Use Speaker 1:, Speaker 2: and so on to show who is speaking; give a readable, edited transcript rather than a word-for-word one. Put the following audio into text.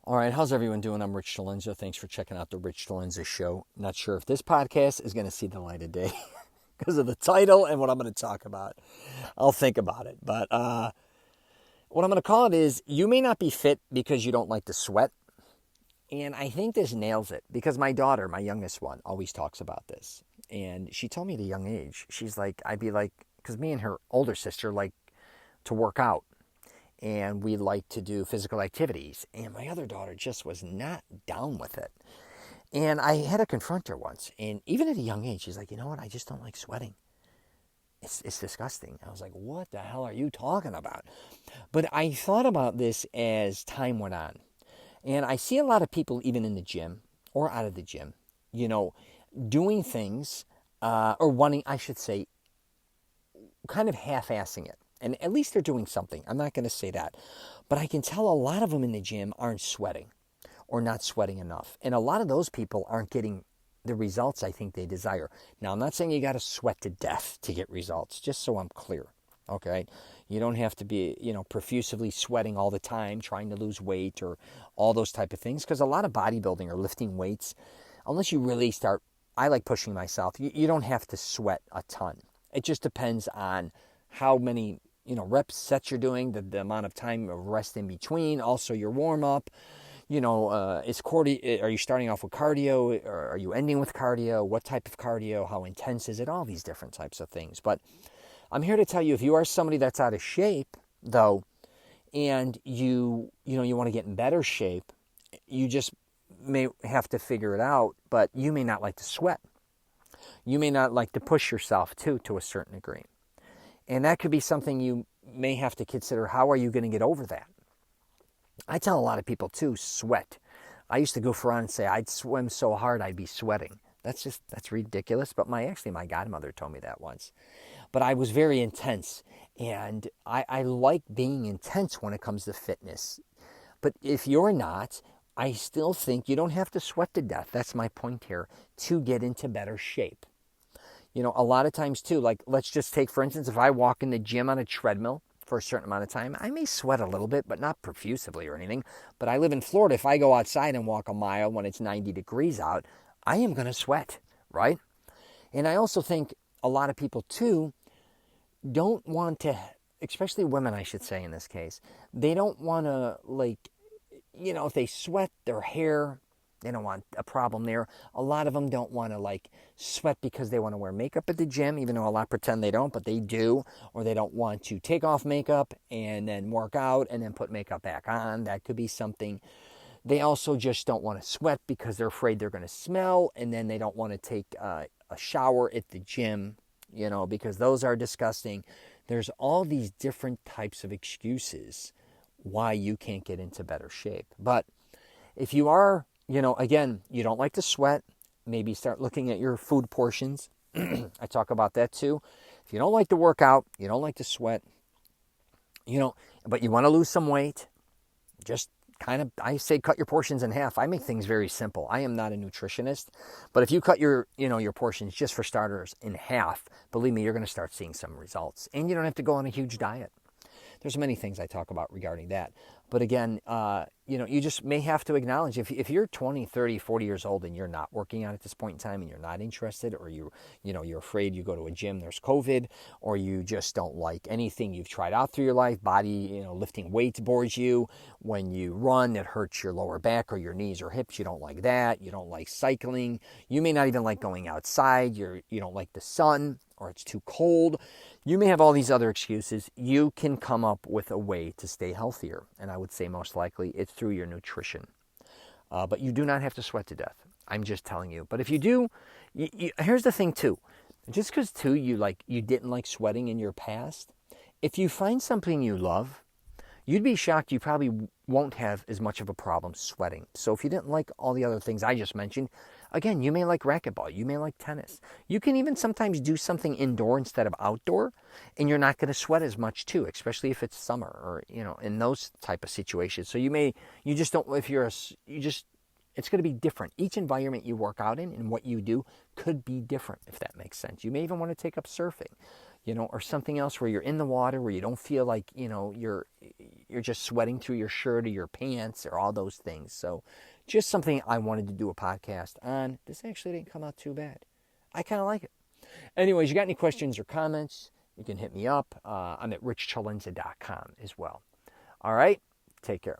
Speaker 1: All right, how's everyone doing? I'm Rich Delenza. Thanks for checking out the Rich Delenza Show. Not sure if this podcast is going to see the light of day because of the title and what I'm going to talk about. I'll think about it. But what I'm going to call it is you may not be fit because you don't like to sweat. And I think this nails it because my daughter, my youngest one, always talks about this. And she told me at a young age, she's like, I'd be like, because me and her older sister like to work out. And we like to do physical activities. And my other daughter just was not down with it. And I had to confront her once. And even at a young age, she's like, you know what? I just don't like sweating. It's disgusting. I was like, what the hell are you talking about? But I thought about this as time went on. And I see a lot of people, even in the gym or out of the gym, doing things or wanting, I should say, kind of half-assing it. And at least they're doing something. I'm not going to say that. But I can tell a lot of them in the gym aren't sweating or not sweating enough. And a lot of those people aren't getting the results I think they desire. Now, I'm not saying you got to sweat to death to get results, just so I'm clear. Okay? You don't have to be, profusely sweating all the time, trying to lose weight or all those type of things. Because a lot of bodybuilding or lifting weights, unless you really start, I like pushing myself, you don't have to sweat a ton. It just depends on how many reps, sets you're doing, the amount of time of rest in between, also your warm-up. Are you starting off with cardio, or are you ending with cardio? What type of cardio? How intense is it? All these different types of things. But I'm here to tell you, if you are somebody that's out of shape, though, and you want to get in better shape, you just may have to figure it out, but you may not like to sweat. You may not like to push yourself, too, to a certain degree. And that could be something you may have to consider. How are you going to get over that? I tell a lot of people, too, sweat. I used to go around and say I'd swim so hard I'd be sweating. That's ridiculous. But my godmother told me that once. But I was very intense. And I like being intense when it comes to fitness. But if you're not, I still think you don't have to sweat to death. That's my point here, to get into better shape. A lot of times too, like let's just take, for instance, if I walk in the gym on a treadmill for a certain amount of time, I may sweat a little bit, but not profusely or anything. But I live in Florida. If I go outside and walk a mile when it's 90 degrees out, I am going to sweat, right? And I also think a lot of people too don't want to, especially women, I should say in this case, they don't want to if they sweat their hair, they don't want a problem there. A lot of them don't want to sweat because they want to wear makeup at the gym, even though a lot pretend they don't, but they do. Or they don't want to take off makeup and then work out and then put makeup back on. That could be something. They also just don't want to sweat because they're afraid they're going to smell, and then they don't want to take a shower at the gym, because those are disgusting. There's all these different types of excuses why you can't get into better shape. But if you are, again, you don't like to sweat, maybe start looking at your food portions. I talk about that too. If you don't like to work out, you don't like to sweat, but you want to lose some weight, just I say cut your portions in half. I make things very simple. I am not a nutritionist, but if you cut your portions, just for starters, in half, believe me, you're going to start seeing some results. And you don't have to go on a huge diet. There's many things I talk about regarding that. But again, you just may have to acknowledge if you're 20, 30, 40 years old and you're not working out at this point in time and you're not interested, or you're afraid you go to a gym, there's COVID, or you just don't like anything you've tried out through your life, lifting weights bores you. When you run, it hurts your lower back or your knees or hips. You don't like that. You don't like cycling. You may not even like going outside. You don't like the sun, or it's too cold. You may have all these other excuses. You can come up with a way to stay healthier. And I would say most likely it's through your nutrition. But you do not have to sweat to death. I'm just telling you. But if you do, here's the thing too. Just because too you didn't like sweating in your past, if you find something you love, you'd be shocked you probably won't have as much of a problem sweating. So if you didn't like all the other things I just mentioned, again, you may like racquetball, you may like tennis. You can even sometimes do something indoor instead of outdoor, and you're not going to sweat as much too, especially if it's summer or, in those type of situations. So you just don't, It's going to be different. Each environment you work out in and what you do could be different, if that makes sense. You may even want to take up surfing, or something else where you're in the water, where you don't feel like, you're just sweating through your shirt or your pants or all those things. So just something I wanted to do a podcast on. This actually didn't come out too bad. I kind of like it. Anyways, you got any questions or comments, you can hit me up. I'm at richchalenza.com as well. All right, take care.